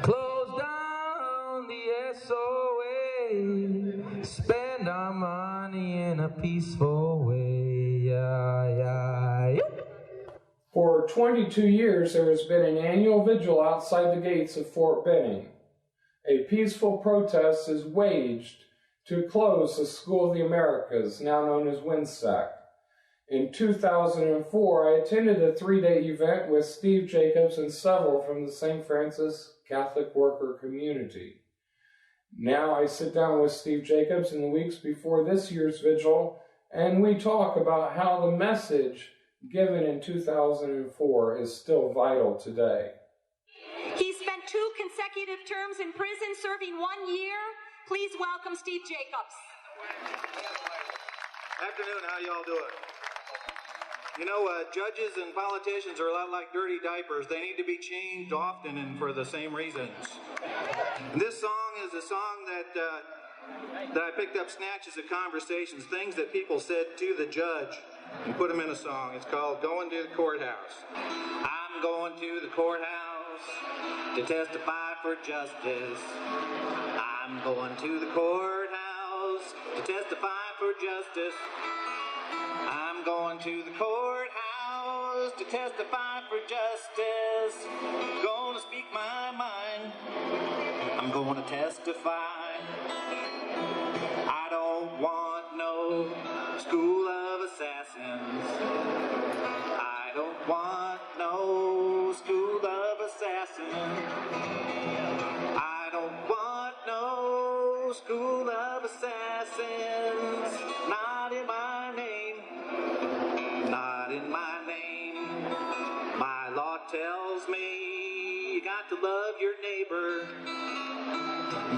Close down the SOA. Spend our money in a peaceful way. Yeah, yeah, yeah. For 22 years, there has been an annual vigil outside the gates of Fort Benning. A peaceful protest is waged to close the School of the Americas, now known as WINSAC. In 2004, I attended a 3-day event with Steve Jacobs and several from the St. Francis Catholic worker community. Now I sit down with Steve Jacobs in the weeks before this year's vigil, and we talk about how the message given in 2004 is still vital today. He spent 2 consecutive terms in prison, serving 1 year. Please welcome Steve Jacobs. Afternoon, how y'all doing? You know, judges and politicians are a lot like dirty diapers. They need to be changed often and for the same reasons. And this song is a song that I picked up snatches of conversations, things that people said to the judge, and put them in a song. It's called Going to the Courthouse. I'm going to the courthouse to testify for justice. I'm going to the courthouse to testify for justice. I'm going to the courthouse to testify for justice. Going to speak my mind. I'm going to testify. I don't want no school of assassins. I don't want no school of assassins. I don't want no school of assassins. Not in my name. Not in my name. My law tells me you got to love your neighbor.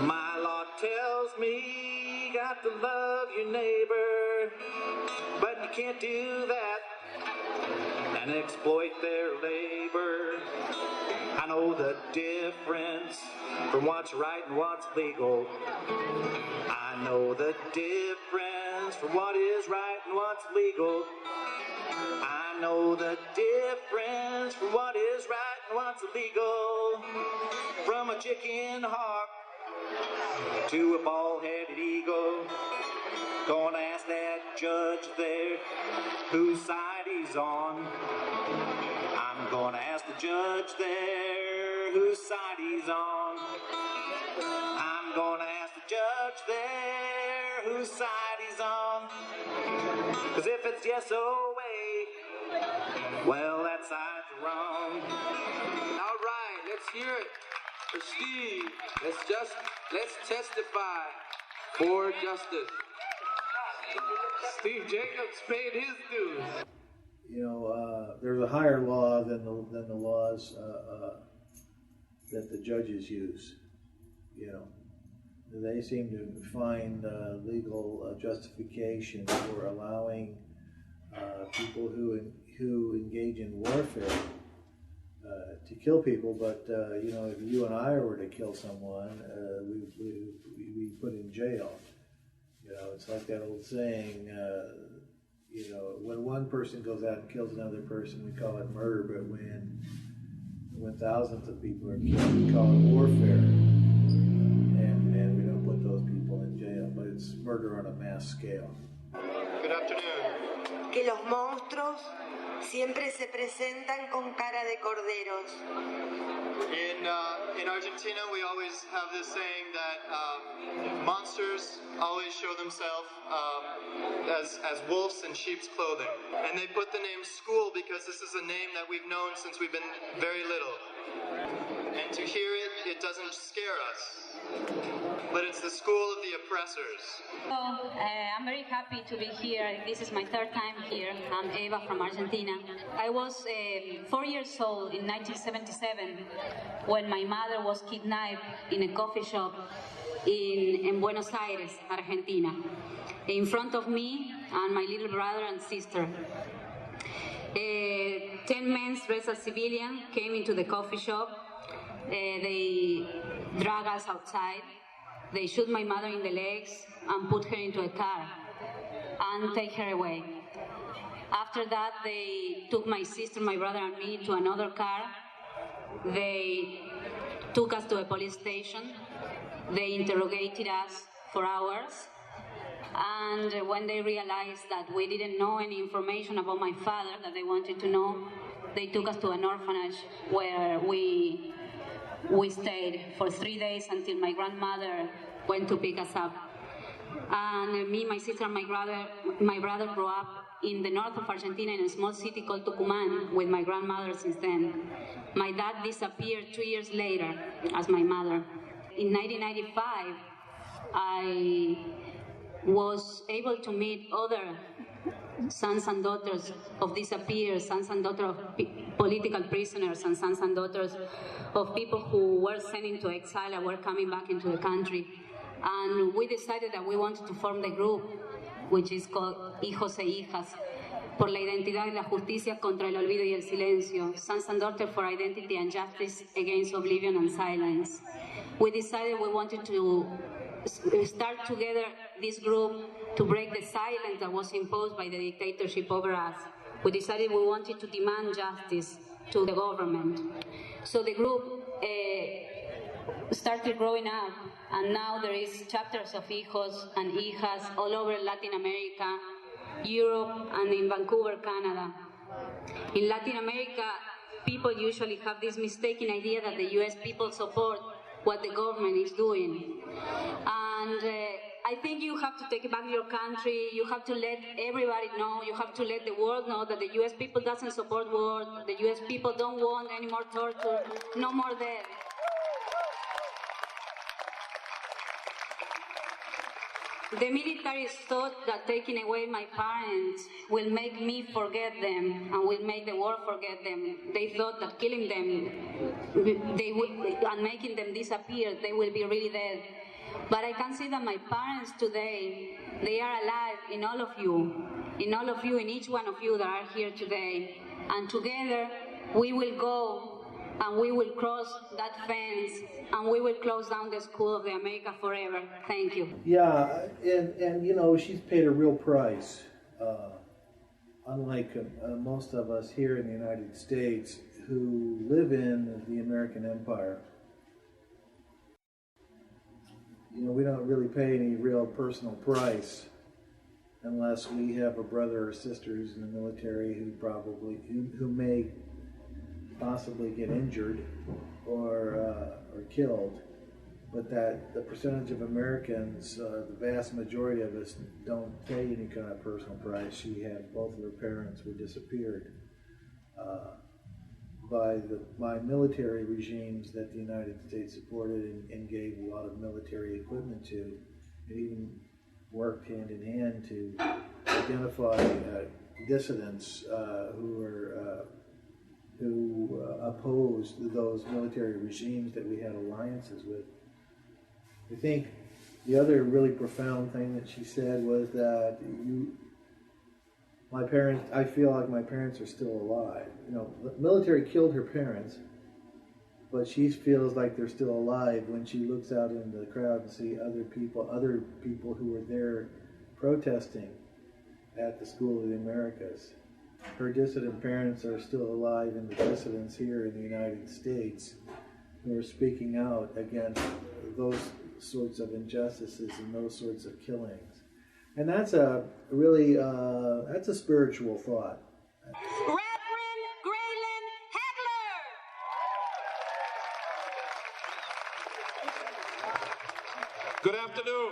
My law tells me you got to love your neighbor. But you can't do that and exploit their labor. I know the difference from what's right and what's legal. I know the difference from what is right and what's legal. I know the difference from what is right and what's illegal. From a chicken hawk to a bald-headed eagle. Gonna ask that judge there whose side he's on. I'm gonna ask the judge there whose side he's on. I'm gonna ask the judge there whose side he's on. 'Cause if it's yes or way, well, that side's wrong. All right, let's hear it for Steve. Let's testify for justice. Steve Jacobs paid his dues. You know, there's a higher law than the laws that the judges use. You know, they seem to find legal justification for allowing people who engage in warfare to kill people. But you know, if you and I were to kill someone, we put in jail. You know, it's like that old saying. You know, when one person goes out and kills another person, we call it murder. But when thousands of people are killed, we call it warfare. And we don't put those people in jail. But it's murder on a mass scale. Good afternoon. Que los monstruos siempre se presentan con cara de corderos. In Argentina, we always have this saying that monsters always show themselves as wolves in sheep's clothing. And they put the name school because this is a name that we've known since we've been very little. And to hear it, it doesn't scare us. But it's the school of the oppressors. I'm very happy to be here. This is my 3rd time here. I'm Eva from Argentina. I was 4 years old in 1977 when my mother was kidnapped in a coffee shop in Buenos Aires, Argentina, in front of me and my little brother and sister. 10 men dressed as civilian came into the coffee shop. They dragged us outside. They shoot my mother in the legs and put her into a car and take her away. After that, they took my sister, my brother, and me to another car. They took us to a police station. They interrogated us for hours. And when they realized that we didn't know any information about my father that they wanted to know, they took us to an orphanage where we stayed for 3 days until my grandmother went to pick us up. And me, my sister, and my brother grew up in the north of Argentina in a small city called Tucumán with my grandmother since then. My dad disappeared 2 years later as my mother. In 1995, I was able to meet other sons and daughters of disappeared, sons and daughters of political prisoners, and sons and daughters of people who were sent into exile and were coming back into the country. And we decided that we wanted to form the group, which is called Hijos e Hijas, por la identidad y la justicia contra el olvido y el silencio, Sons and Daughters for Identity and Justice Against Oblivion and Silence. We decided we wanted to start together this group to break the silence that was imposed by the dictatorship over us. We decided we wanted to demand justice to the government. So the group started growing up, and now there is chapters of Hijos and Hijas all over Latin America, Europe, and in Vancouver, Canada. In Latin America, people usually have this mistaken idea that the US people support what the government is doing. And I think you have to take back your country, you have to let everybody know, you have to let the world know that the US people doesn't support war, the US people don't want any more torture, no more death. The military thought that taking away my parents will make me forget them and will make the world forget them. They thought that killing them and making them disappear, they will be really dead. But I can see that my parents today, they are alive in all of you, in each one of you that are here today. And together we will go and we will cross that fence and we will close down the School of the America forever. Thank you. Yeah, and you know, she's paid a real price. Unlike most of us here in the United States who live in the American empire, you know, we don't really pay any real personal price unless we have a brother or sister who's in the military who may possibly get injured or killed, but that the percentage of Americans, the vast majority of us, don't pay any kind of personal price. She had both of her parents were disappeared by military regimes that the United States supported and gave a lot of military equipment to. It even worked hand in hand to identify dissidents who opposed those military regimes that we had alliances with. I think the other really profound thing that she said was that I feel like my parents are still alive. You know, the military killed her parents, but she feels like they're still alive when she looks out in the crowd and see other people who were there protesting at the School of the Americas. Her dissident parents are still alive in the dissidents here in the United States who are speaking out against those sorts of injustices and those sorts of killings. And that's a really, that's a spiritual thought. Reverend Graylin Hagler. Good afternoon.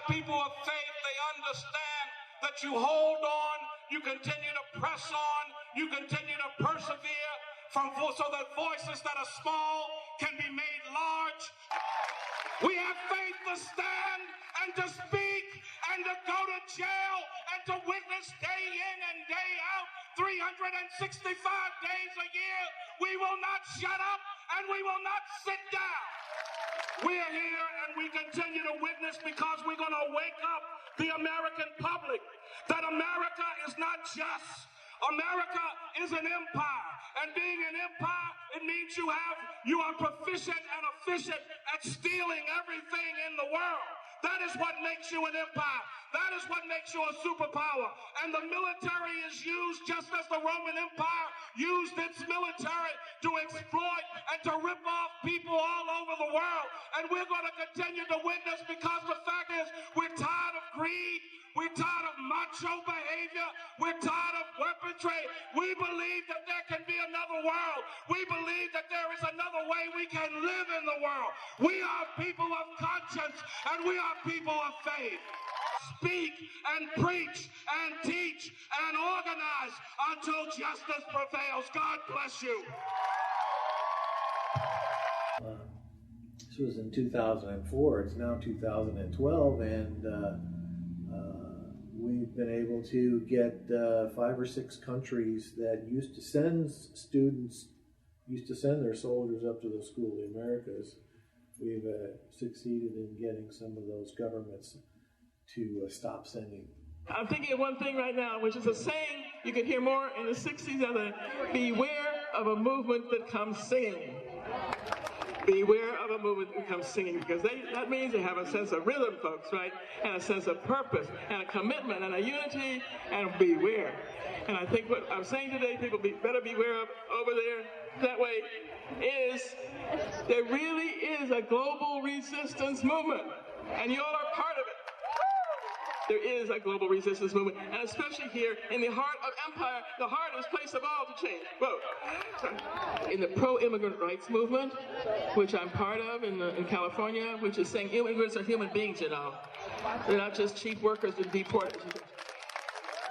People of faith, they understand that you hold on, you continue to press on, you continue to persevere so that voices that are small can be made large. We have faith to stand and to speak and to go to jail and to witness day in and day out, 365 days a year. We will not shut up and we will not sit down. We are here and we continue to witness because we're going to wake up the American public that America is not just. America is an empire, and being an empire, it means you are proficient and efficient at stealing everything in the world. That is what makes you an empire. That is what makes you a superpower. And the military is used just as the Roman Empire used its military to exploit and to rip off people all over the world. And we're going to continue to witness, because the fact is we're tired of greed. We're tired of macho behavior. We're tired of weapon trade. We believe that there can be another world. We believe that there is another way we can live in the world. We are people of conscience, and we are people of faith. Speak and preach and teach and organize until justice prevails. God bless you. This was in 2004. It's now 2012, and we've been able to get 5 or 6 countries that used to send their soldiers up to the School of the Americas. We've succeeded in getting some of those governments to stop sending. I'm thinking of one thing right now, which is a saying you could hear more in the 60s of the beware of a movement that comes singing. Beware of a movement that comes singing, because that means they have a sense of rhythm, folks, right? And a sense of purpose and a commitment and a unity, and beware. And I think what I'm saying today, people better beware of over there that way, is there really is a global resistance movement, and you all are part of it. There is a global resistance movement, and especially here in the heart of empire, the hardest place of all to change. Whoa. In the pro-immigrant rights movement, which I'm part of in California, which is saying immigrants are human beings, you know. They're not just cheap workers and deported.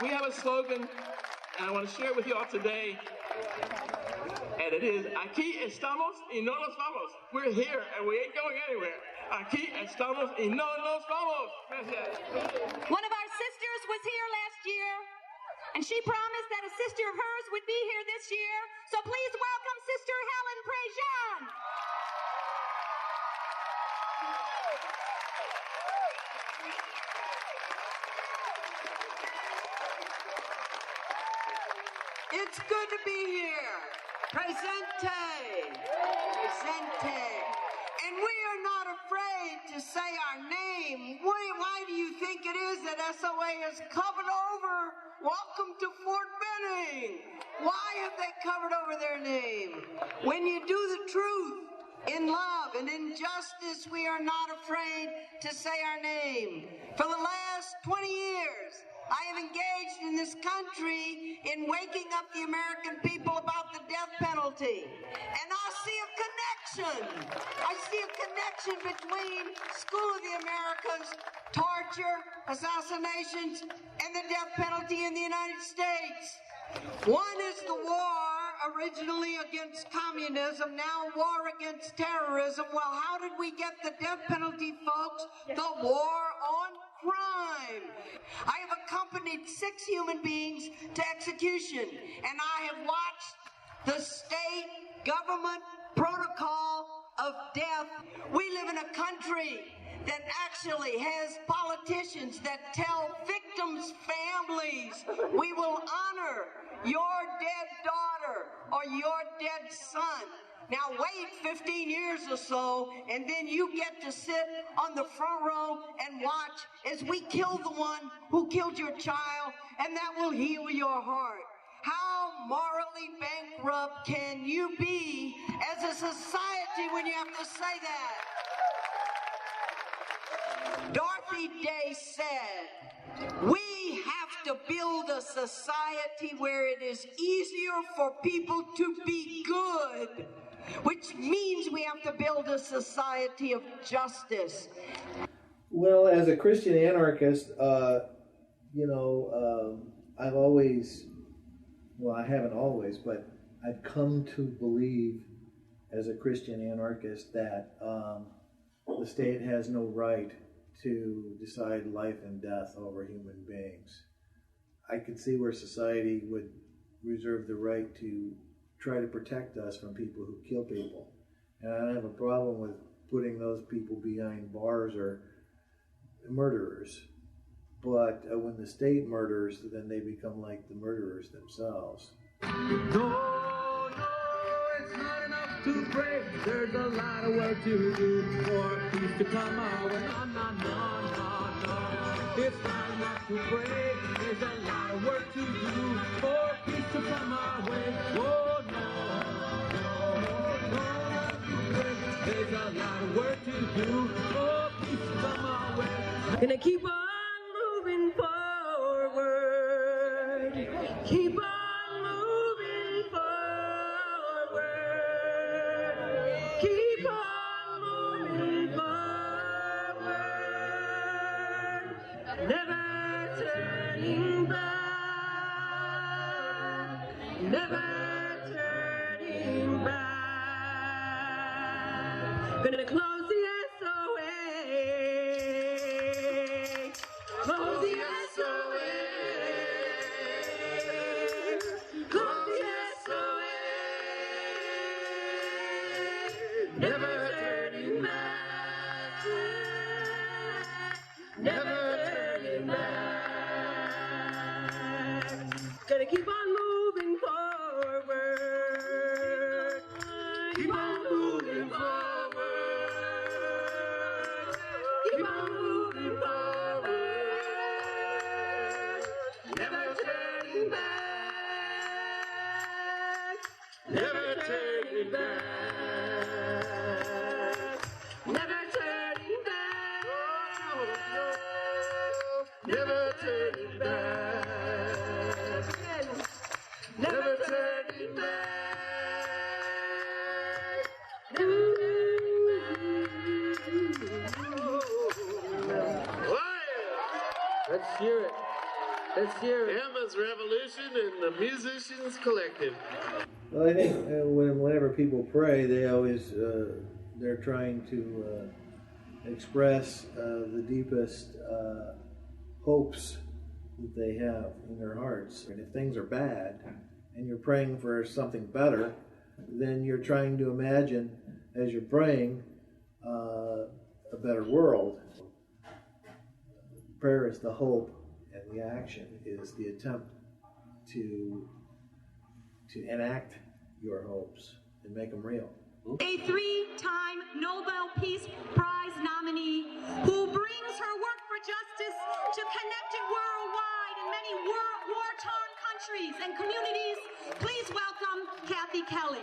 We have a slogan, and I want to share it with you all today, and it is, aquí estamos y no nos vamos. We're here, and we ain't going anywhere. Aquí estamos y no nos vamos. Gracias. One of our sisters was here last year, and she promised that a sister of hers would be here this year. So please welcome Sister Helen Prejean. It's good to be here. Presente. Presente. And we are not afraid to say our name. Why do you think it is that SOA has covered over welcome to Fort Benning? Why have they covered over their name? When you do the truth in love and in justice, we are not afraid to say our name. For the last 20 years, I have engaged in this country in waking up the American people about the death penalty. And I see a connection. I see a connection between School of the Americas, torture, assassinations, and the death penalty in the United States. One is the war originally against communism, now war against terrorism. Well, how did we get the death penalty, folks? The war on crime. I have accompanied 6 human beings to execution, and I have watched the state government protocol of death. We live in a country that actually has politicians that tell victims' families, we will honor your dead daughter or your dead son. Now wait 15 years or so, and then you get to sit on the front row and watch as we kill the one who killed your child, and that will heal your heart. How morally bankrupt can you be as a society when you have to say that? Dorothy Day said, we have to build a society where it is easier for people to be good, which means we have to build a society of justice. Well, as a Christian anarchist, I've always, well, I haven't always, but I've come to believe as a Christian anarchist that the state has no right to decide life and death over human beings. I could see where society would reserve the right to try to protect us from people who kill people. And I don't have a problem with putting those people behind bars or murderers. But when the state murders, then they become like the murderers themselves. No, it's not enough to pray. There's a lot of work to do for peace to come our way. No. It's not enough to pray. There's a lot of work to do for peace to come our way. Whoa. do for peace to come our way. Gonna keep on moving forward. Keep on moving forward. Keep on moving forward. Never turning back. Never turning back. Gonna close the SOA. Close the SOA. Close the SOA. Never turning back. Never turning back. Gonna keep on moving forward. Keep on moving forward. Keep on moving forward. Never turning back. Never turning back. Never turning back. Never turning back. Never turning back. Let's hear it. Let's hear it. Emma's Revolution and the Musicians Collective. Well, I think whenever people pray, they always they're trying to express the deepest hopes that they have in their hearts. And if things are bad, and you're praying for something better, then you're trying to imagine, as you're praying, a better world. Prayer is the hope, and the action is the attempt to enact your hopes and make them real. A three-time Nobel Peace Prize nominee who brings her work for justice to connected worldwide in many war-torn countries and communities. Please welcome Kathy Kelly.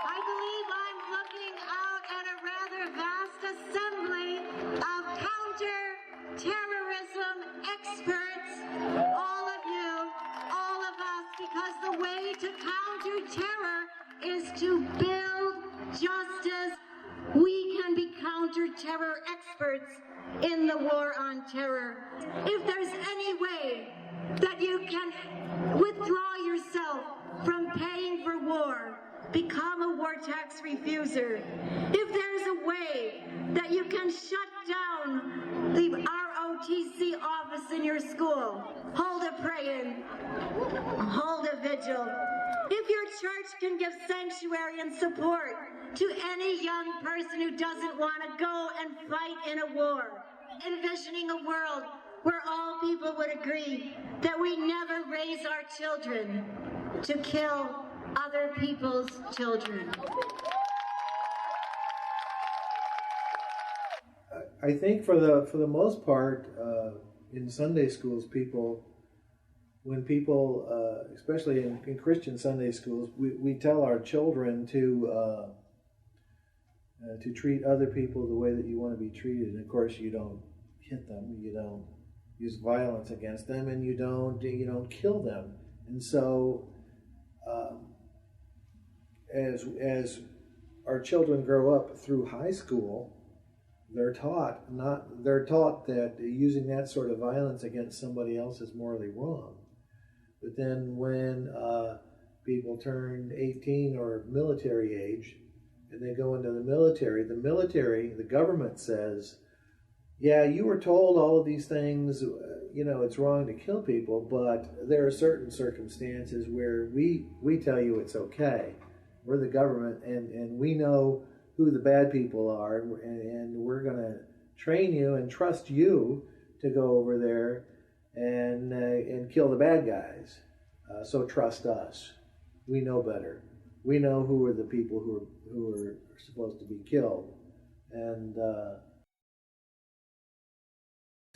I believe I'm looking out at a rather vast assembly of counter-terrorism experts, all of you, all of us, because the way to counter terror is to build justice. We can be counter-terror experts in the war on terror. If there's any way that you can withdraw yourself from paying for war, become a war tax refuser. If there's a way that you can shut down the ROTC office in your school, hold a pray-in, hold a vigil. If your church can give sanctuary and support to any young person who doesn't want to go and fight in a war, envisioning a world where all people would agree that we never raise our children to kill other people's children. I think for the most part, in Sunday schools, when people, especially in Christian Sunday schools, we tell our children to treat other people the way that you want to be treated. And of course, you don't hit them, you don't use violence against them, and you don't kill them. And so, as our children grow up through high school, they're taught that using that sort of violence against somebody else is morally wrong. But then when people turn 18 or military age and they go into the military, the government says, yeah, you were told all of these things, it's wrong to kill people, but there are certain circumstances where we tell you it's okay. We're the government, and we know who the bad people are, and we're going to train you and trust you to go over there and kill the bad guys. So trust us. We know better. We know who are the people who are supposed to be killed. And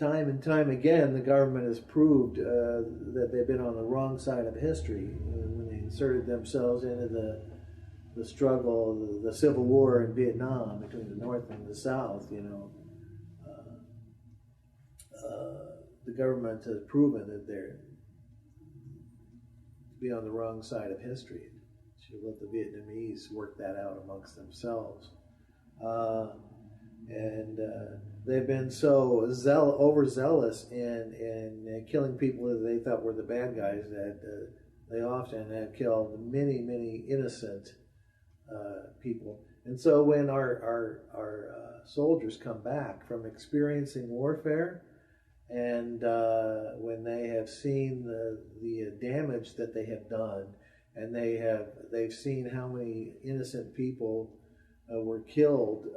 time and time again, the government has proved that they've been on the wrong side of history when they inserted themselves into the struggle, the Civil War in Vietnam between the North and the South. The government has proven that they're be on the wrong side of history. Should let the Vietnamese work that out amongst themselves. And they've been so overzealous in killing people that they thought were the bad guys that they often have killed many, many innocent people. And so when our soldiers come back from experiencing warfare, and when they have seen the damage that they have done, and they've seen how many innocent people were killed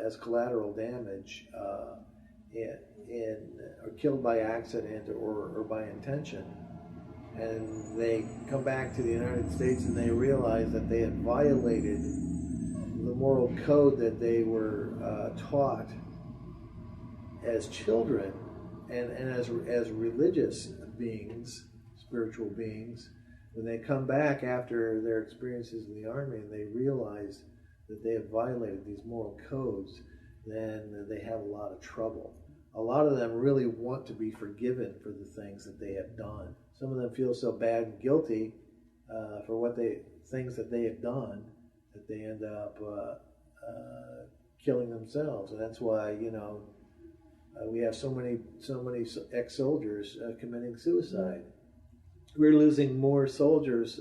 as collateral damage, or killed by accident or by intention, and they come back to the United States and they realize that they had violated the moral code that they were taught as children. And as religious beings, spiritual beings, when they come back after their experiences in the army and they realize that they have violated these moral codes, then they have a lot of trouble. A lot of them really want to be forgiven for the things that they have done. Some of them feel so bad and guilty for things that they have done that they end up killing themselves, and that's why we have so many ex-soldiers committing suicide. We're losing more soldiers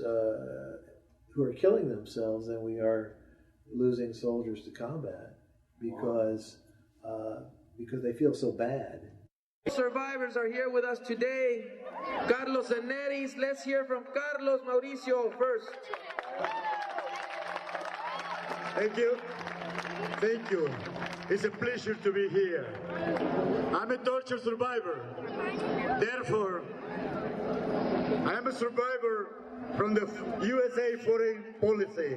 who are killing themselves than we are losing soldiers to combat because they feel so bad. Survivors are here with us today. Carlos and Neris. Let's hear from Carlos Mauricio first. Thank you. Thank you. It's a pleasure to be here. I'm a torture survivor. Therefore, I am a survivor from the USA foreign policy.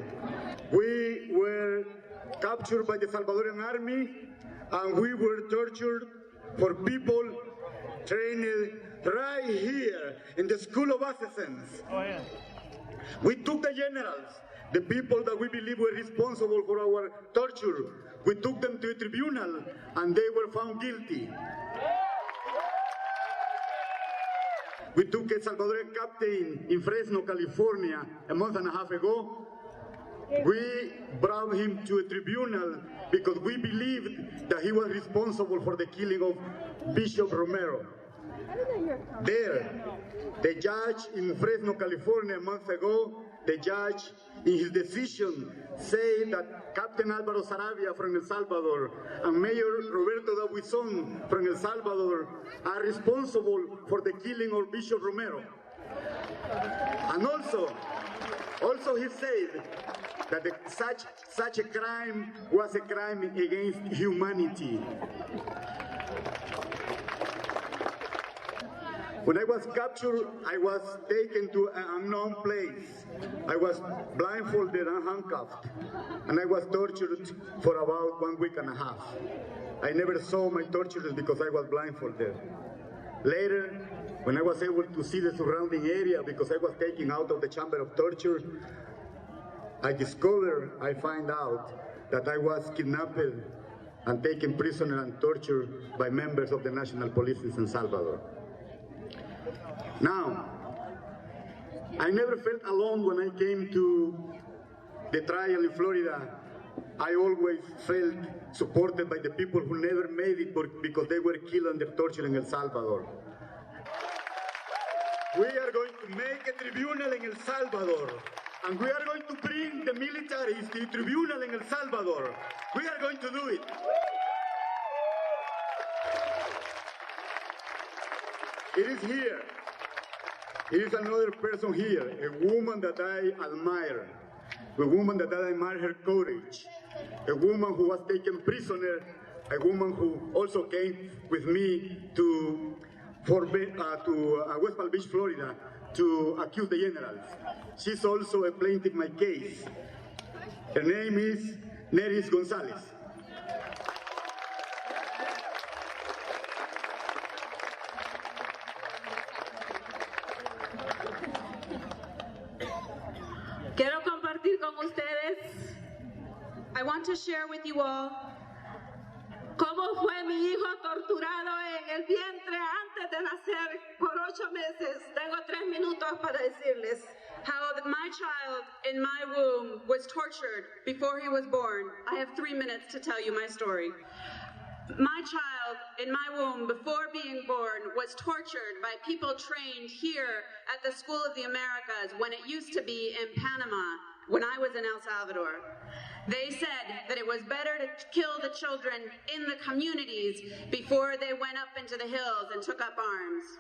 We were captured by the Salvadorian army and we were tortured for people trained right here in the School of Assassins. Oh, yeah. We took the generals, the people that we believe were responsible for our torture. We took them to a tribunal and they were found guilty. We took a Salvadorian captain in Fresno, California a month and a half ago. We brought him to a tribunal because we believed that he was responsible for the killing of Bishop Romero. There, the judge in Fresno, California a month ago, the judge in his decision said that Captain Álvaro Saravia from El Salvador and Mayor Roberto Dabuizón from El Salvador are responsible for the killing of Bishop Romero. And also he said that such a crime was a crime against humanity. When I was captured, I was taken to an unknown place. I was blindfolded and handcuffed, and I was tortured for about 1 week and a half. I never saw my torturers because I was blindfolded. Later, when I was able to see the surrounding area because I was taken out of the chamber of torture, I find out that I was kidnapped and taken prisoner and tortured by members of the National Police in San Salvador. Now, I never felt alone when I came to the trial in Florida. I always felt supported by the people who never made it because they were killed under torture in El Salvador. We are going to make a tribunal in El Salvador, and we are going to bring the militaries to the tribunal in El Salvador. We are going to do it. It is here. It is another person here, a woman that I admire, a woman that I admire her courage, a woman who was taken prisoner, a woman who also came with me to West Palm Beach, Florida, to accuse the generals. She's also a plaintiff in my case. Her name is Neris Gonzalez. want to share with you all cómo fue mi hijo torturado en el vientre antes de nacer por 8 meses. Tengo 3 minutos para decirles. How my child in my womb was tortured before he was born. I have 3 minutes to tell you my story. My child in my womb before being born was tortured by people trained here at the School of the Americas when it used to be in Panama when I was in El Salvador. They said that it was better to kill the children in the communities before they went up into the hills and took up arms.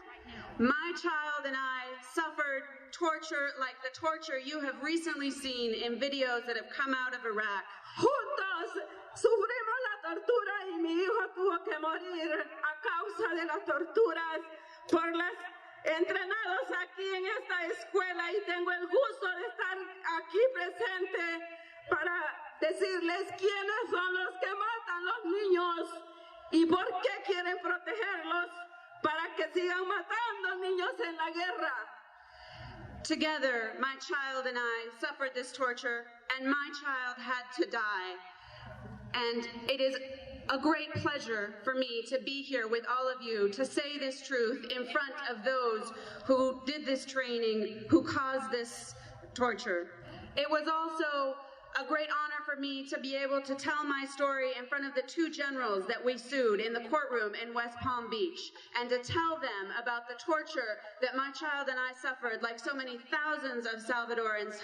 My child and I suffered torture like the torture you have recently seen in videos that have come out of Iraq. Juntos sufrimos la tortura y mi hijo tuvo que morir a causa de las torturas por las entrenados aquí en esta escuela, y tengo el gusto de estar aquí presente para decirles quiénes son los que matan los niños y por qué quieren protegerlos para que sigan matando niños en la guerra. Together, my child and I suffered this torture, and my child had to die. And it is a great pleasure for me to be here with all of you to say this truth in front of those who did this training, who caused this torture. It was also a great honor for me to be able to tell my story in front of the 2 generals that we sued in the courtroom in West Palm Beach, and to tell them about the torture that my child and I suffered, like so many thousands of Salvadorans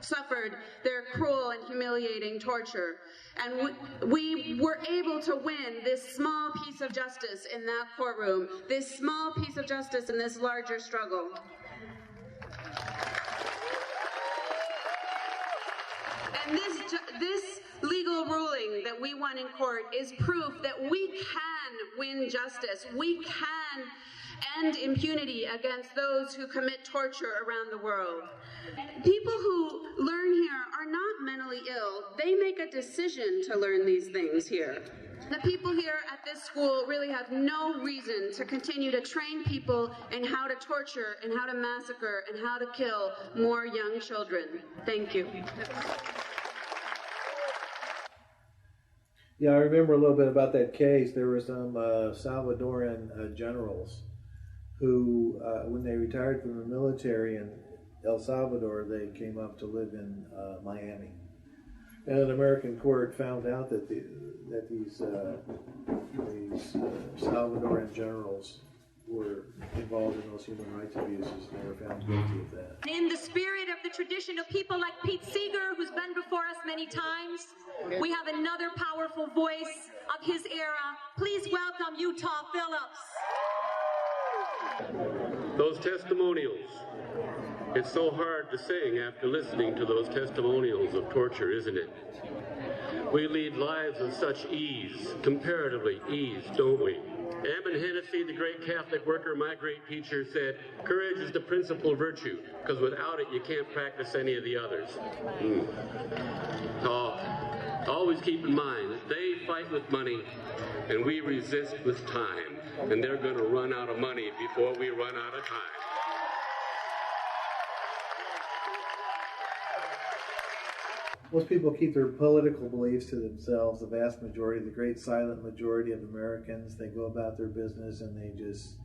suffered their cruel and humiliating torture. And we were able to win this small piece of justice in that courtroom, this small piece of justice in this larger struggle. And this legal ruling that we won in court is proof that we can win justice. We can end impunity against those who commit torture around the world. People who learn here are not mentally ill. They make a decision to learn these things here. The people here at this school really have no reason to continue to train people in how to torture and how to massacre and how to kill more young children. Thank you. Yeah, I remember a little bit about that case. There were some Salvadoran generals who, when they retired from the military in El Salvador, they came up to live in Miami. And an American court found out that these Salvadoran generals were involved in those human rights abuses, and they were found guilty of that. In the spirit of the tradition of people like Pete Seeger, who's been before us many times, we have another powerful voice of his era. Please welcome Utah Phillips. Those testimonials. It's so hard to sing after listening to those testimonials of torture, isn't it? We lead lives of such ease, comparatively ease, don't we? Ammon Hennessy, the great Catholic worker, my great teacher, said, courage is the principal virtue, because without it you can't practice any of the others. Always keep in mind that they fight with money and we resist with time, and they're going to run out of money before we run out of time. Most people keep their political beliefs to themselves. The vast majority, the great silent majority of Americans, they go about their business and they just,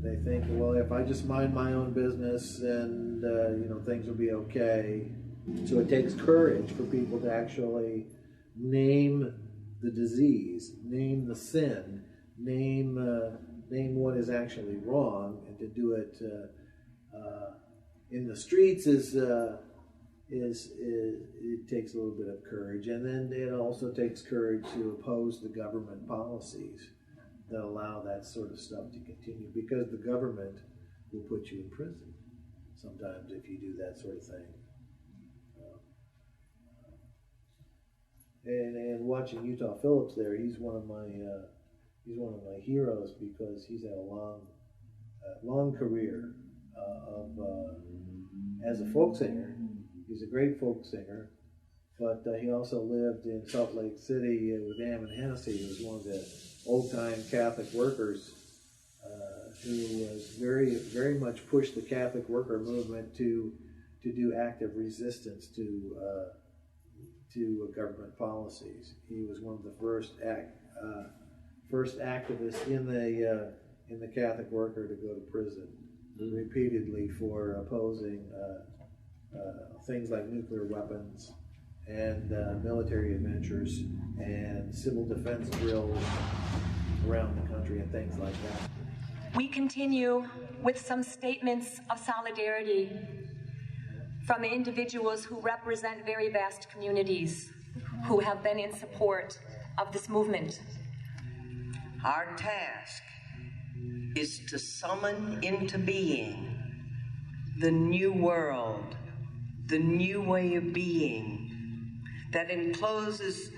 they think, well, if I just mind my own business, then, things will be okay. So it takes courage for people to actually name the disease, name the sin, name what is actually wrong, and to do it in the streets it takes a little bit of courage, and then it also takes courage to oppose the government policies that allow that sort of stuff to continue, because the government will put you in prison sometimes if you do that sort of thing. And watching Utah Phillips there, he's one of my heroes, because he's had a long career as a folk singer. He's a great folk singer, but he also lived in Salt Lake City with Ammon Hennessy, who was one of the old-time Catholic workers, who was very much pushed the Catholic worker movement to do active resistance to to government policies. He was one of the first activists in the Catholic Worker to go to prison repeatedly for opposing things like nuclear weapons and military adventures and civil defense drills around the country and things like that. We continue with some statements of solidarity from individuals who represent very vast communities who have been in support of this movement. Our task is to summon into being the new world, the new way of being that encloses,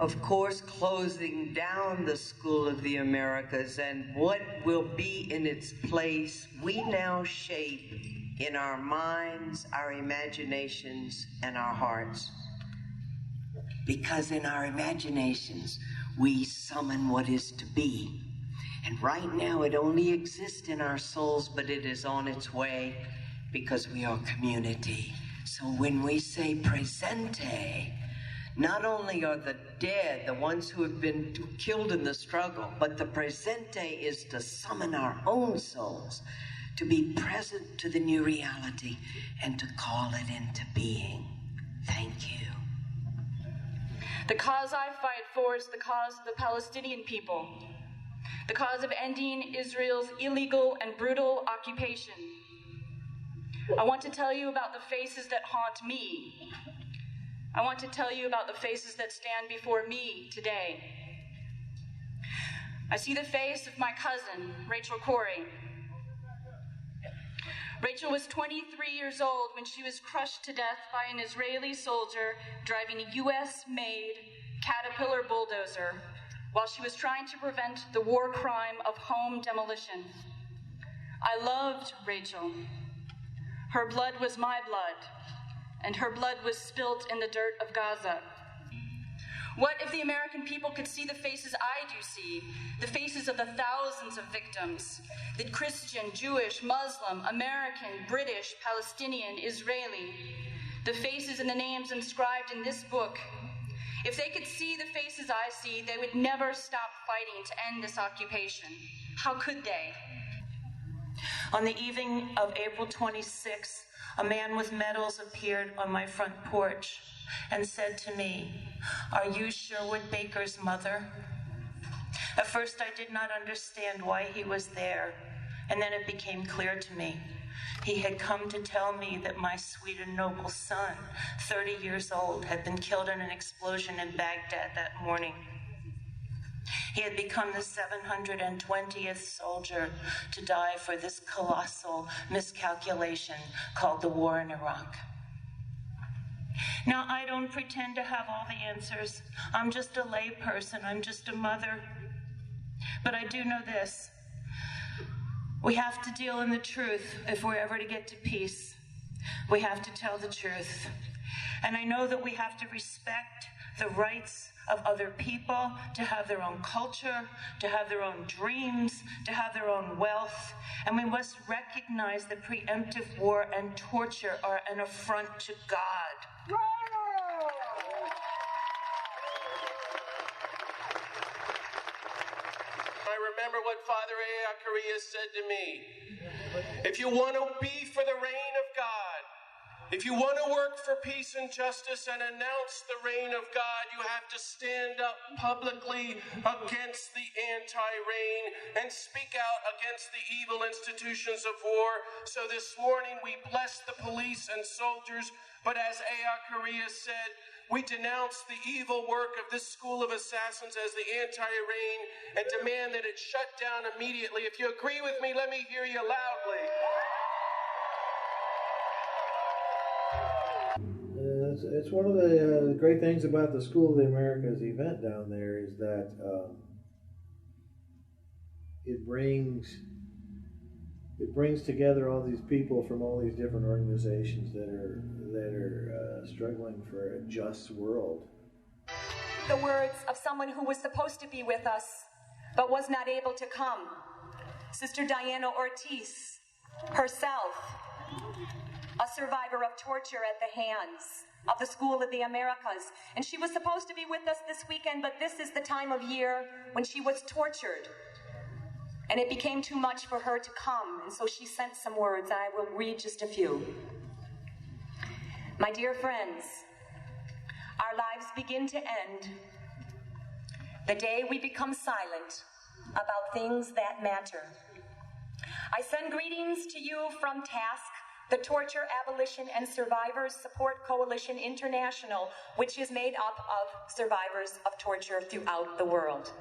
of course, closing down the School of the Americas, and what will be in its place we now shape in our minds, our imaginations, and our hearts. Because in our imaginations, we summon what is to be. And right now it only exists in our souls, but it is on its way because we are community. So when we say presente, not only are the dead, the ones who have been killed in the struggle, but the presente is to summon our own souls to be present to the new reality and to call it into being. Thank you. The cause I fight for is the cause of the Palestinian people, the cause of ending Israel's illegal and brutal occupation. I want to tell you about the faces that haunt me. I want to tell you about the faces that stand before me today. I see the face of my cousin, Rachel Corey. Rachel was 23 years old when she was crushed to death by an Israeli soldier driving a US-made Caterpillar bulldozer while she was trying to prevent the war crime of home demolition. I loved Rachel. Her blood was my blood, and her blood was spilt in the dirt of Gaza. What if the American people could see the faces I do see, the faces of the thousands of victims, the Christian, Jewish, Muslim, American, British, Palestinian, Israeli, the faces and the names inscribed in this book? If they could see the faces I see, they would never stop fighting to end this occupation. How could they? On the evening of April 26th, a man with medals appeared on my front porch and said to me, "Are you Sherwood Baker's mother?" At first I did not understand why he was there, and then it became clear to me. He had come to tell me that my sweet and noble son, 30 years old, had been killed in an explosion in Baghdad that morning. He had become the 720th soldier to die for this colossal miscalculation called the war in Iraq. Now, I don't pretend to have all the answers. I'm just a lay person. I'm just a mother. But I do know this. We have to deal in the truth if we're ever to get to peace. We have to tell the truth. And I know that we have to respect the rights of other people to have their own culture, to have their own dreams, to have their own wealth. And we must recognize that preemptive war and torture are an affront to God. I remember what Father Eakaria said to me. If you want to be for the reign of God, if you want to work for peace and justice and announce the reign of God, you have to stand up publicly against the anti-reign and speak out against the evil institutions of war. So this morning we bless the police and soldiers, but as Eakaria said, we denounce the evil work of this school of assassins as the anti-reign and demand that it shut down immediately. If you agree with me, let me hear you loudly. It's one of the great things about the School of the Americas event down there is that it brings together all these people from all these different organizations that are struggling for a just world. The words of someone who was supposed to be with us, but was not able to come. Sister Diana Ortiz, herself, a survivor of torture at the hands of the School of the Americas. And she was supposed to be with us this weekend, but this is the time of year when she was tortured. And it became too much for her to come, and so she sent some words. I will read just a few. My dear friends, our lives begin to end the day we become silent about things that matter. I send greetings to you from TASC, the Torture, Abolition, and Survivors Support Coalition International, which is made up of survivors of torture throughout the world.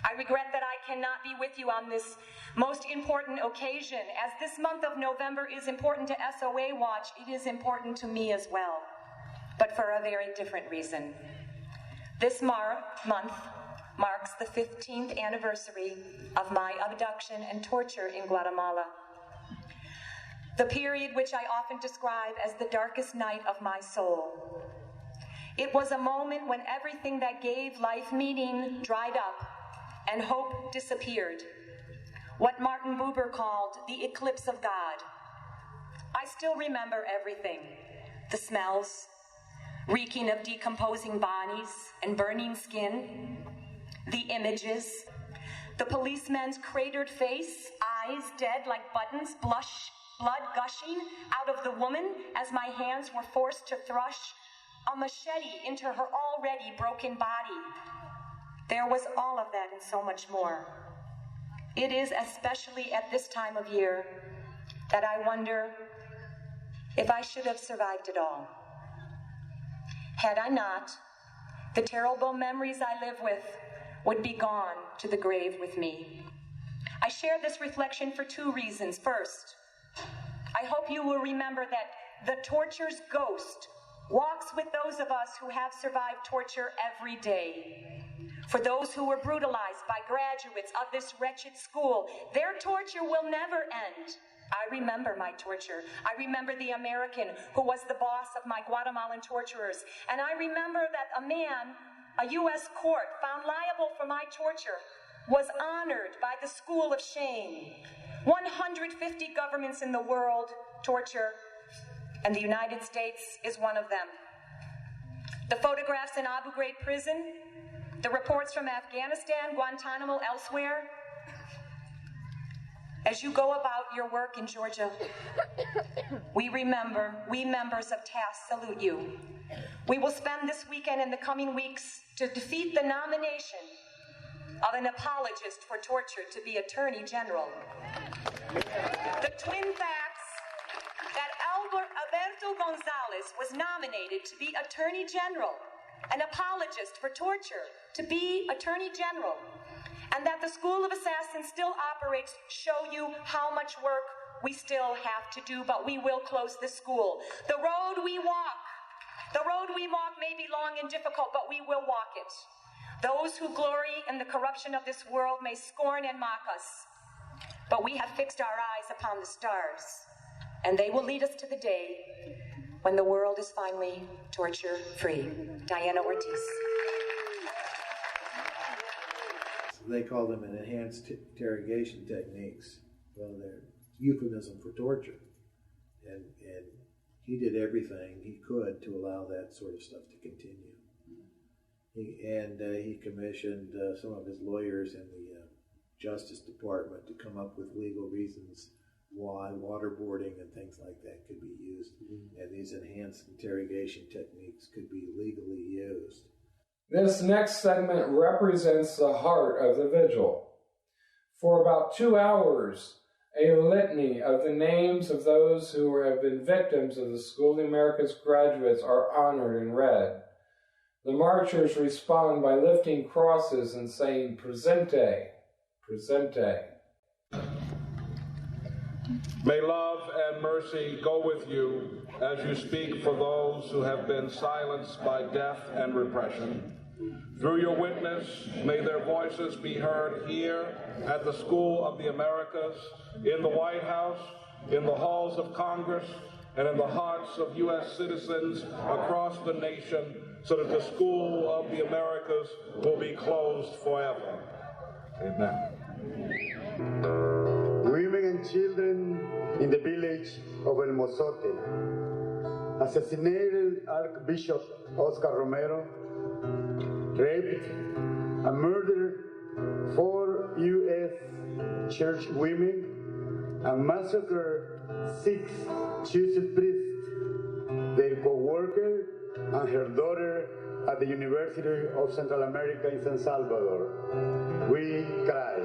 I regret that I cannot be with you on this most important occasion. As this month of November is important to SOA Watch, it is important to me as well, but for a very different reason. This month marks the 15th anniversary of my abduction and torture in Guatemala. The period which I often describe as the darkest night of my soul. It was a moment when everything that gave life meaning dried up and hope disappeared. What Martin Buber called the eclipse of God. I still remember everything. The smells, reeking of decomposing bodies and burning skin. The images, the policeman's cratered face, eyes dead like buttons, blood gushing out of the woman as my hands were forced to thrust a machete into her already broken body. There was all of that and so much more. It is especially at this time of year that I wonder if I should have survived it all. Had I not, the terrible memories I live with would be gone to the grave with me. I share this reflection for two reasons. First, I hope you will remember that the torture's ghost walks with those of us who have survived torture every day. For those who were brutalized by graduates of this wretched school, their torture will never end. I remember my torture. I remember the American who was the boss of my Guatemalan torturers. And I remember that a man, a U.S. court, found liable for my torture, was honored by the School of Shame. 150 governments in the world torture, and the United States is one of them. The photographs in Abu Ghraib prison, the reports from Afghanistan, Guantanamo, elsewhere. As you go about your work in Georgia, we members of TASC salute you. We will spend this weekend and the coming weeks to defeat the nomination of an apologist for torture to be Attorney General. The twin facts that Alberto Gonzalez was nominated to be Attorney General, an apologist for torture to be Attorney General, and that the School of Assassins still operates show you how much work we still have to do, but we will close this school. The road we walk may be long and difficult, but we will walk it. Those who glory in the corruption of this world may scorn and mock us, but we have fixed our eyes upon the stars, and they will lead us to the day when the world is finally torture-free. Diana Ortiz. They call them enhanced interrogation techniques. Well, they're euphemism for torture. And he did everything he could to allow that sort of stuff to continue. He commissioned some of his lawyers in the Justice Department to come up with legal reasons why waterboarding and things like that could be used, and these enhanced interrogation techniques could be legally used. This next segment represents the heart of the vigil. For about 2 hours, a litany of the names of those who have been victims of the School of the Americas graduates are honored and read. The marchers respond by lifting crosses and saying, "Presente, presente." May love and mercy go with you as you speak for those who have been silenced by death and repression. Through your witness, may their voices be heard here at the School of the Americas, in the White House, in the halls of Congress, and in the hearts of U.S. citizens across the nation, so that the School of the Americas will be closed forever. Amen. Women and children in the village of El Mozote, assassinated Archbishop Oscar Romero, raped and murdered 4 U.S. church women, and massacred 6 Jesuit priests, their co-worker, and her daughter at the University of Central America in San Salvador. We cry.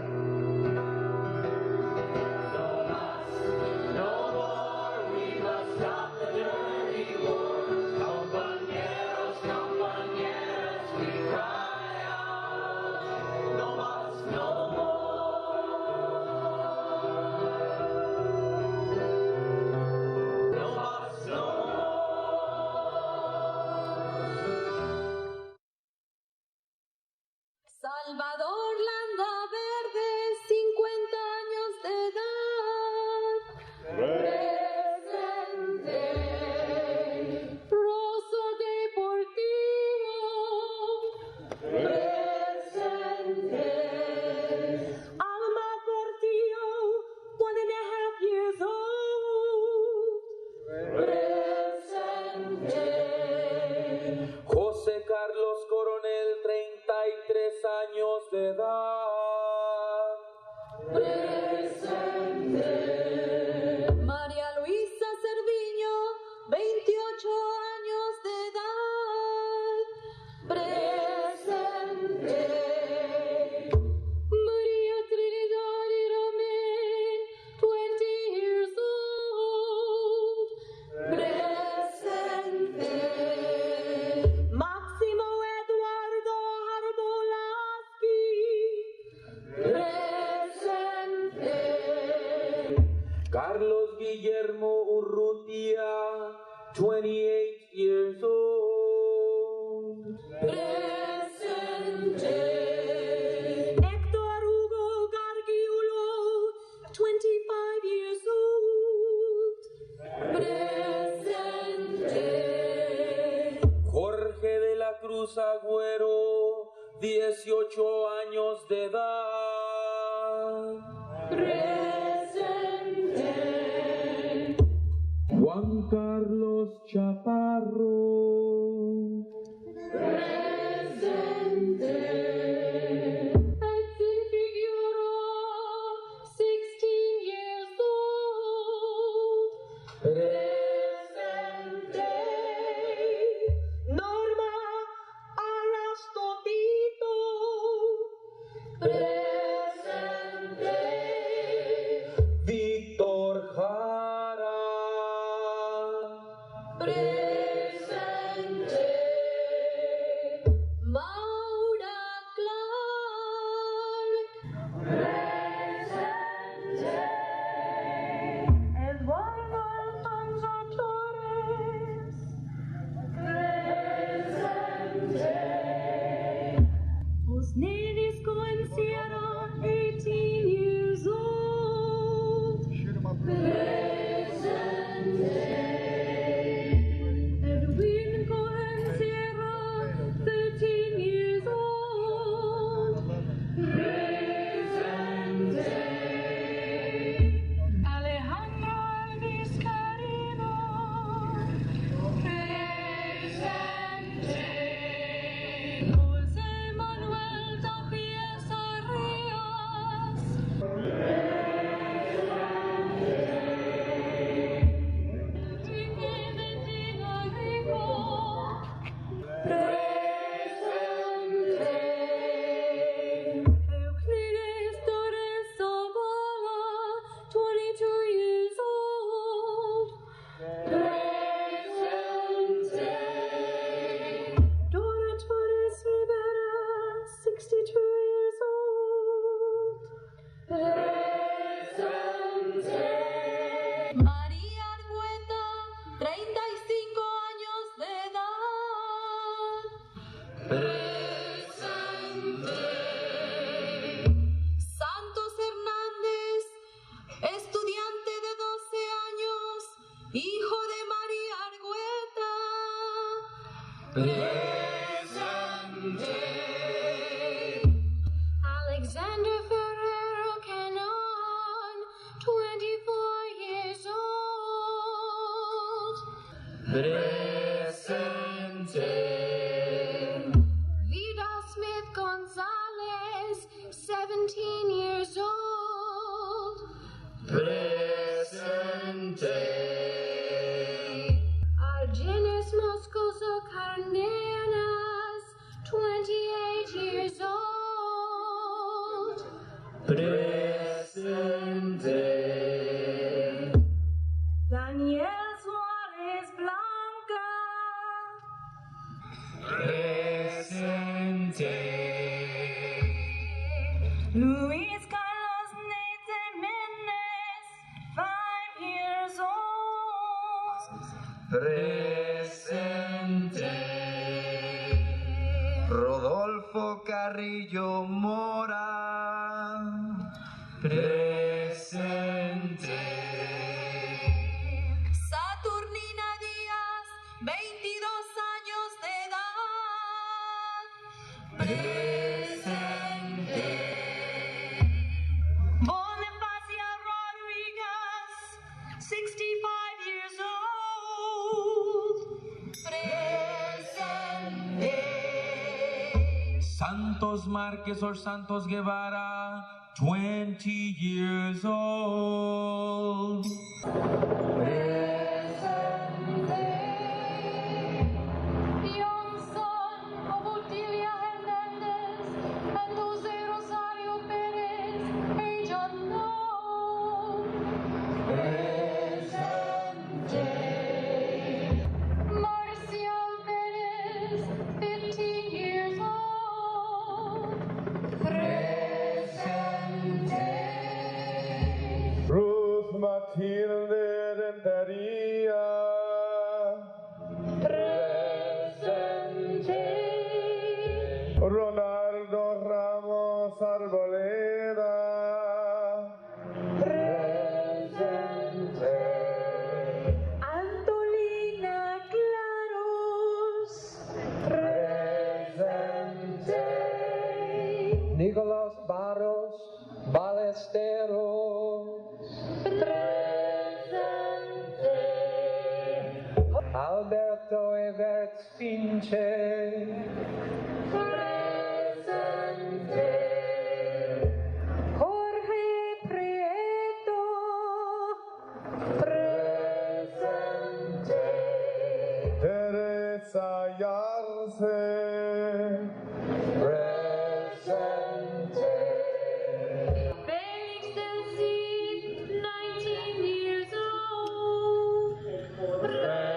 Salvador Landa Verde, 50 años de edad. Presente. Rosso Deportivo. Presente. Alma Portillo, 1.5 years old. Presente. José Carlos Coronel, 33 años de edad. Presente. María Luisa Cerviño, 28 años de edad. Presente. María Trinidad y Romén, 20 years old. Presente. Máximo Eduardo Arbolaski. Presente. Carlos Guillermo Urrutia, 28 years old. Presente. Héctor Hugo Gargiulo, 25 years old. Presente. Jorge de la Cruz Agüero, 18 años de edad. Presente. Juan Carlos Chaparro. Presente. Edson Figueroa, 16 years old. Presente. Norma Arastotito. Presente. Víctor Jara. Presente. Maura Clark. Presente. Eduardo Alfonso Torres. Presente. Osneris Coenciero, 18 years old. Presente. Edwin Coenciero, 13 years old. Presente. Alejandro Alvis Carino. Presente. José Manuel Tapieza Ríos. Enrique Medina Rico. Presente. Euclides Torres Zavala, 22 years old. Presente. Dora Torres Rivera, 62 years old. Presente. María Argueta, 35 años de edad. Presente. Santos Hernández, estudiante de 12 años, hijo de María Argueta. Presente. Alexander Ferrero Canon, 24 years old. Presente. Vida Smith Gonzalez, 17 years old. Presente. Argenis Moscoso Cardenas, 28 years old. Presente. Daniel Suarez Blanca. Presente. Luis Carlos Nate Jimenez, 5 years old. Presente. Rodolfo Carrillo Mora. Presente. Saturnina Díaz, 22 años de edad. Presente. Bonifacia Rodriguez, 65 years old. Presente. Santos Márquez or Santos Guevara, 20 years old. Johnson, Obotilia Hernandez, and Jose Rosario Perez, age unknown. Marcial Perez, 15 years old. Ruth Matilde Rentería. Presente. Ronaldo Ramos Arboleda. Presente. Antolina Claros. Presente. Nicolás Barros Ballesteros. Presente. Alberto Everts Pinche. Presente. Jorge Prieto. Presente. Teresa Yarse. Presente. Felix Del Cid, 19 years old. Presente.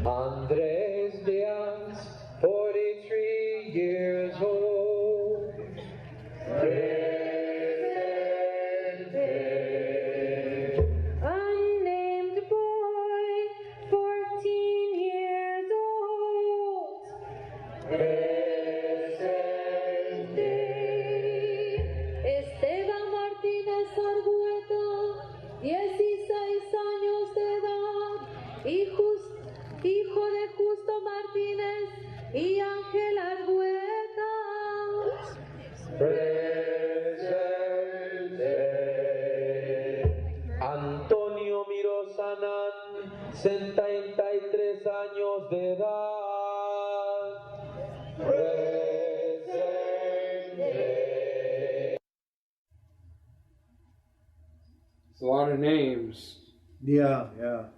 Andres Diaz, 43 years old. Presente. Unnamed boy, 14 years old. Presente. Esteban Martínez Argueta, 16 años de edad, hijo de Justo Martínez y Ángel Argueta. Presente. Antonio Mirosanan, 73 años de edad. Presente. It's a lot of names. Yeah, yeah.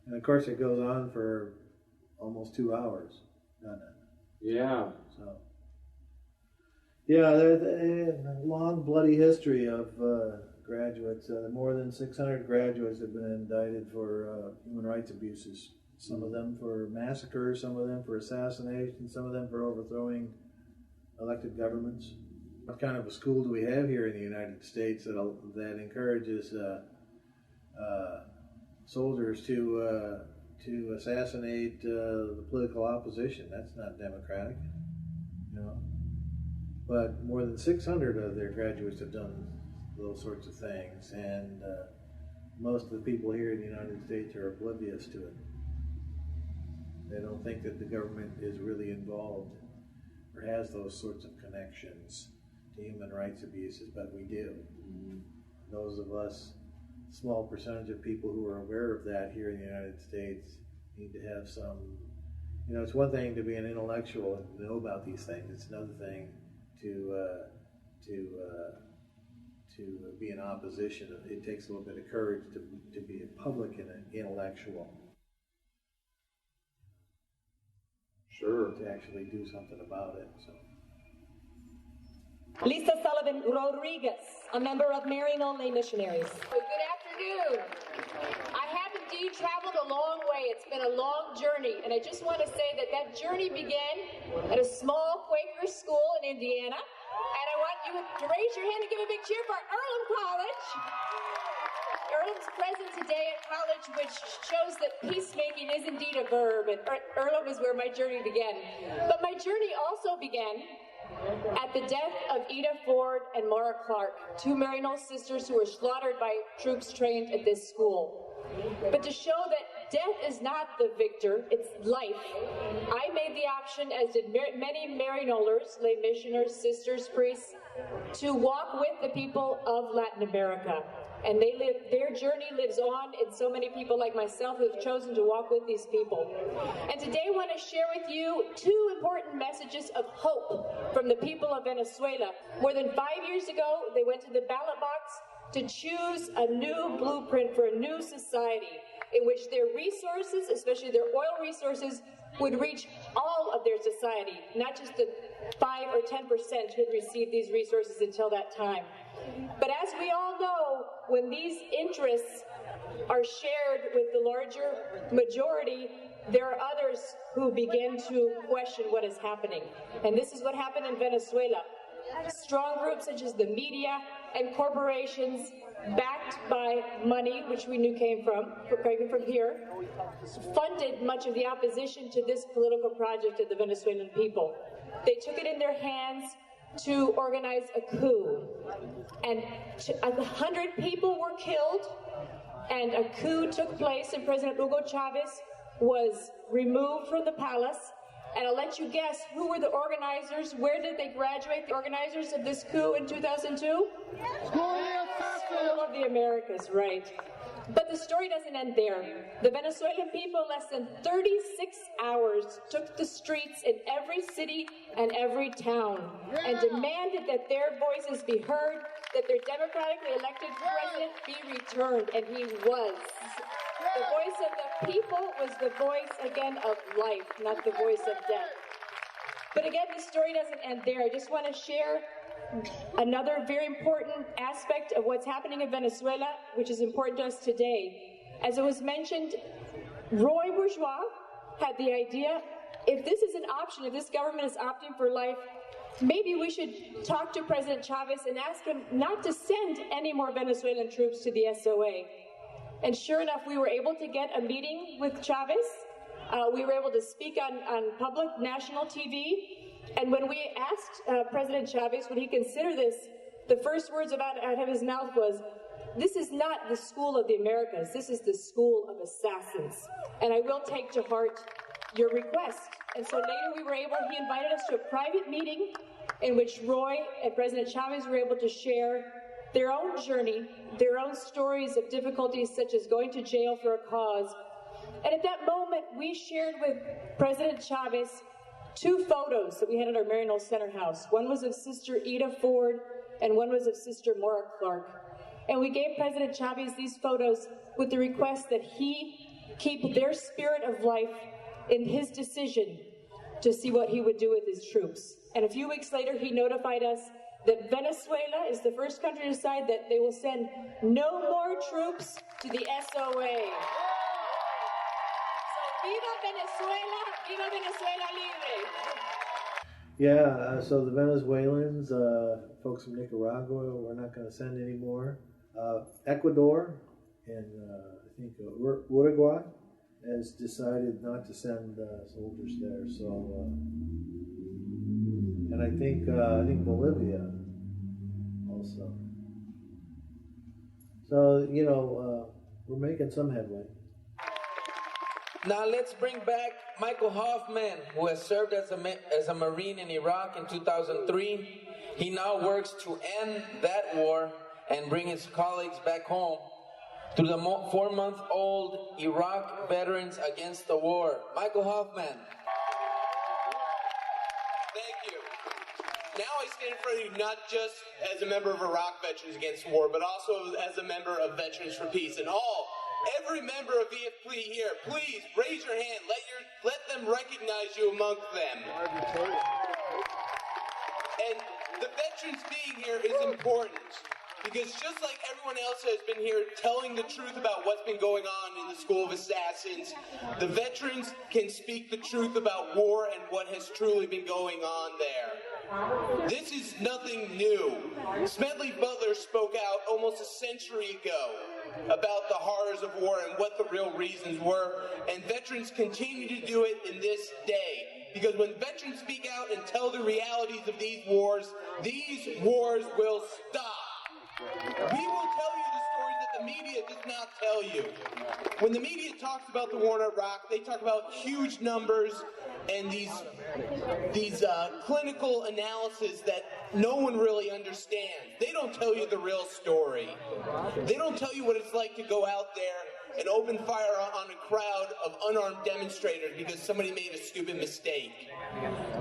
And of course it goes on for almost 2 hours, doesn't it? Yeah. So, yeah, there's a long, bloody history of graduates. More than 600 graduates have been indicted for human rights abuses. Some of them for massacres, some of them for assassination, some of them for overthrowing elected governments. What kind of a school do we have here in the United States that encourages soldiers to assassinate the political opposition? That's not democratic, you know. But more than 600 of their graduates have done those sorts of things, and most of the people here in the United States are oblivious to it. They don't think that the government is really involved or has those sorts of connections to human rights abuses, but we do. Those of us, small percentage of people who are aware of that here in the United States, need to have some, you know, it's one thing to be an intellectual and know about these things. It's another thing to be in opposition. It takes a little bit of courage to be a public and an intellectual. Sure. To actually do something about it. So. Lisa Sullivan Rodriguez, a member of Maryknoll Lay Missionaries. Good afternoon. I have indeed traveled a long way. It's been a long journey, and I just want to say that that journey began at a small Quaker school in Indiana, and I want you to raise your hand and give a big cheer for Earlham College. Earlham's present today at college, which shows that peacemaking is indeed a verb, and Earlham is where my journey began. But my journey also began at the death of Ida Ford and Maura Clark, two Maryknoll sisters who were slaughtered by troops trained at this school. But to show that death is not the victor, it's life, I made the option, as did many Maryknollers, lay missioners, sisters, priests, to walk with the people of Latin America. And their journey lives on in so many people like myself who have chosen to walk with these people. And today I want to share with you two important messages of hope from the people of Venezuela. More than 5 years ago, they went to the ballot box to choose a new blueprint for a new society in which their resources, especially their oil resources, would reach all of their society, not just the 5 or 10% who had received these resources until that time. But as we all know, when these interests are shared with the larger majority, there are others who begin to question what is happening. And this is what happened in Venezuela. Strong groups such as the media and corporations, backed by money, which we knew came from here, funded much of the opposition to this political project of the Venezuelan people. They took it in their hands to organize a coup. And 100 people were killed, and a coup took place, and President Hugo Chavez was removed from the palace. And I'll let you guess, who were the organizers? Where did they graduate, the organizers of this coup in 2002? School of the Americas, right. But the story doesn't end there. The Venezuelan people, less than 36 hours, took the streets in every city and every town and demanded that their voices be heard, that their democratically elected president be returned, and he was. The voice of the people was the voice, again, of life, not the voice of death. But again, the story doesn't end there. I just want to share another very important aspect of what's happening in Venezuela, which is important to us today. As it was mentioned, Roy Bourgeois had the idea, if this is an option, if this government is opting for life, maybe we should talk to President Chavez and ask him not to send any more Venezuelan troops to the SOA. And sure enough, we were able to get a meeting with Chavez. We were able to speak on public national TV. And when we asked President Chavez, would he consider this, the first words out of his mouth was, "This is not the school of the Americas. This is the school of assassins. And I will take to heart your request." And so later he invited us to a private meeting in which Roy and President Chavez were able to share their own journey, their own stories of difficulties such as going to jail for a cause. And at that moment, we shared with President Chavez two photos that we had at our Maryknoll Center House. One was of Sister Ida Ford, and one was of Sister Maura Clark. And we gave President Chavez these photos with the request that he keep their spirit of life in his decision to see what he would do with his troops. And a few weeks later, he notified us that Venezuela is the first country to decide that they will send no more troops to the SOA. So viva Venezuela libre. Yeah, so the Venezuelans, folks from Nicaragua, we're not going to send any more. Ecuador and I think Uruguay has decided not to send soldiers there. So, and I think Bolivia also. So we're making some headway. Now let's bring back Michael Hoffman, who has served as a Marine in Iraq in 2003. He now works to end that war and bring his colleagues back home. To the 4-month-old Iraq veterans against the war, Michael Hoffman. Thank you. Now I stand in front of you not just as a member of Iraq Veterans Against War, but also as a member of Veterans for Peace. And every member of VFP here, please raise your hand. Let them recognize you amongst them. And the veterans being here is important, because just like everyone else has been here telling the truth about what's been going on in the School of Assassins, the veterans can speak the truth about war and what has truly been going on there. This is nothing new. Smedley Butler spoke out almost a century ago about the horrors of war and what the real reasons were, and veterans continue to do it in this day. Because when veterans speak out and tell the realities of these wars will stop. We will tell you the stories that the media does not tell you. When the media talks about the war in Iraq, they talk about huge numbers and these clinical analyses that no one really understands. They don't tell you the real story. They don't tell you what it's like to go out there and open fire on a crowd of unarmed demonstrators because somebody made a stupid mistake.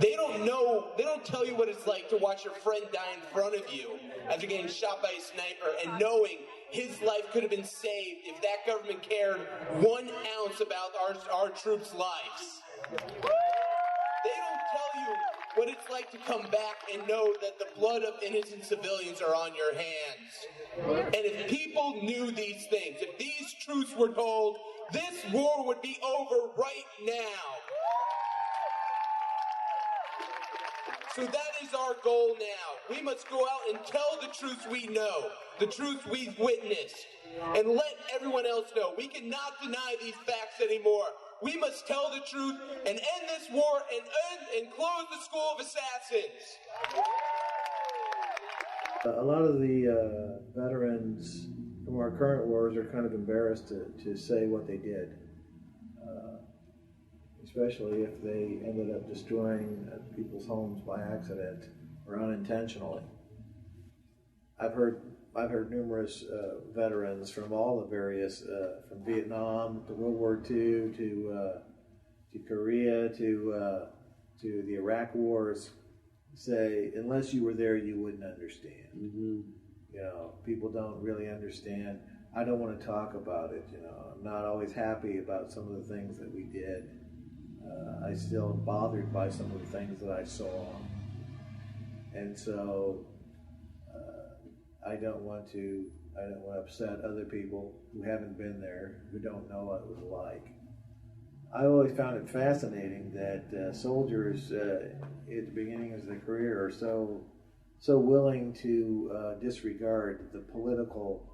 They don't tell you what it's like to watch your friend die in front of you after getting shot by a sniper and knowing his life could have been saved if that government cared 1 ounce about our troops' lives. They don't tell you what it's like to come back and know that the blood of innocent civilians are on your hands. And if people knew these things, if these truths were told, this war would be over right now. So that is our goal now. We must go out and tell the truths we know, the truths we've witnessed, and let everyone else know. We cannot deny these facts anymore. We must tell the truth and end this war and close the School of Assassins. A lot of the veterans from our current wars are kind of embarrassed to say what they did, especially if they ended up destroying people's homes by accident or unintentionally. I've heard numerous veterans from all the various, from Vietnam to World War II to Korea to the Iraq wars, say, unless you were there, you wouldn't understand. Mm-hmm. You know, people don't really understand. I don't want to talk about it. You know, I'm not always happy about some of the things that we did. I still am bothered by some of the things that I saw, and so I don't want to upset other people who haven't been there, who don't know what it was like. I always found it fascinating that soldiers at the beginning of their career are so willing to disregard the political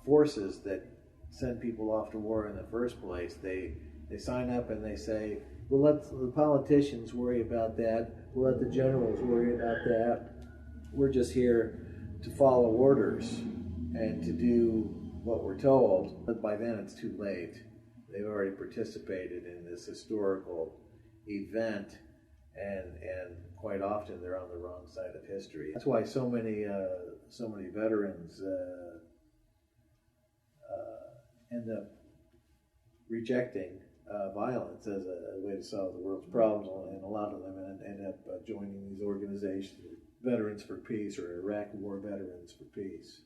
forces that send people off to war in the first place. They sign up and they say, "We'll let the politicians worry about that. We'll let the generals worry about that. We're just here to follow orders and to do what we're told." But by then it's too late. They've already participated in this historical event, and quite often they're on the wrong side of history. That's why so many veterans end up rejecting violence as a way to solve the world's problems, and a lot of them end up joining these organizations, Veterans for Peace or Iraq War Veterans for Peace.